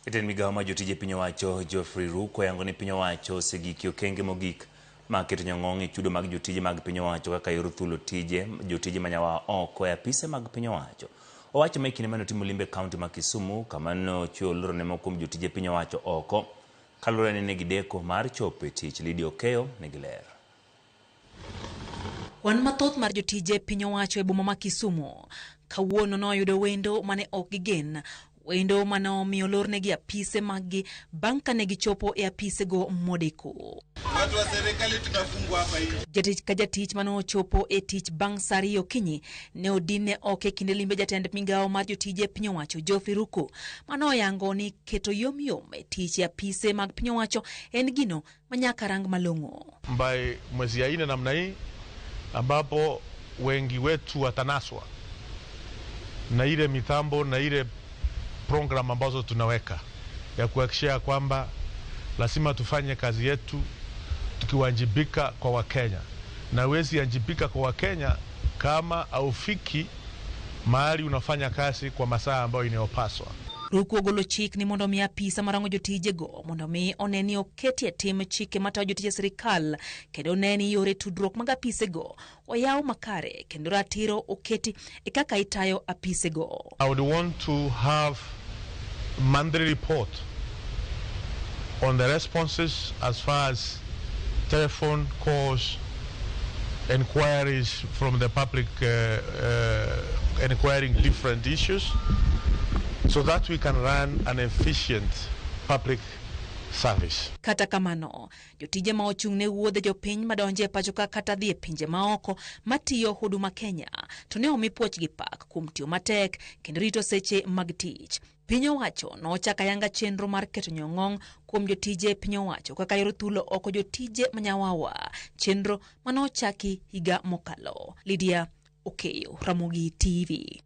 Eten migao ma jotije piny owacho Geoffrey Ruko yango ni piny owacho osegikyo okenge mogik ma keto nyong'ong' e chudo mag jotije mag piny owacho kaka yor thulo tije jotije manyawa oko e apise mag piny owacho. Owacho ma kinde mane otimo limbe kaunti ma Kisumu kama nochiwo loro ne moko kuom jotije piny owacho oko kaluwore ni ne gideko mar chopo e tich. Lydia Okeyo nigi ler. Wan mathoth mar jotije piny owacho e boma ma Kisumu kawuono noyudo wendo mane ok gigen, wendo mane omiyo lor negi apise maggi bang' kane gichopo e apise go modeko. Watu wa serikali tunafungwa hapa hivi. Jatich ka jatich mane ochopo e tich bang' saa 2 okinyi ne odine oko e kinde limbe jatend migao mar jotije piny owacho Geoffrey Ruko mane oyango ni keto yomyom e tich e apise mag piny owacho en gino manyaka rang malong'o. By mwezi ya 4 namna hii ambapo wengi wetu watanaswa na ile mitambo na ile program ambazo tunaweka ya kuhakikisha kwamba lazima tufanye kazi yetu tukiwajibika kwa Wakenya, na huwezi wajibika kwa Wakenya kama aufiki mahali unafanya kazi kwa masaa ambayo inayopaswa. Ruko ogolo chik ni mondo mi apisa marango jotije go mondo mi oneni oketi e tim chike matayo jotije sirikal kendo oneni yore tudruok mag apise go oyaw makare kendo ratiro oketi e kaka itayo apise go. I would want to have monthly report on the responses as far as telephone calls, inquiries from the public inquiring different issues, so that we can run an efficient public service. Kata kamano, jotije ma ochung' ne wuodhe jopiny madonje pacho ka kata dhi e pinje maoko matiyo Huduma Kenya to ne omi puoch gi pak kuom tiyo matek kendo rito seche mag tich. Piny owacho nochaka yanga chenro mar keto nyong'ong' kuom jotije piny owacho kaka yor thulo oko jotije manyawawa, chenro manochaki higa mokalo. Lydia Okeyo, Ramogi TV.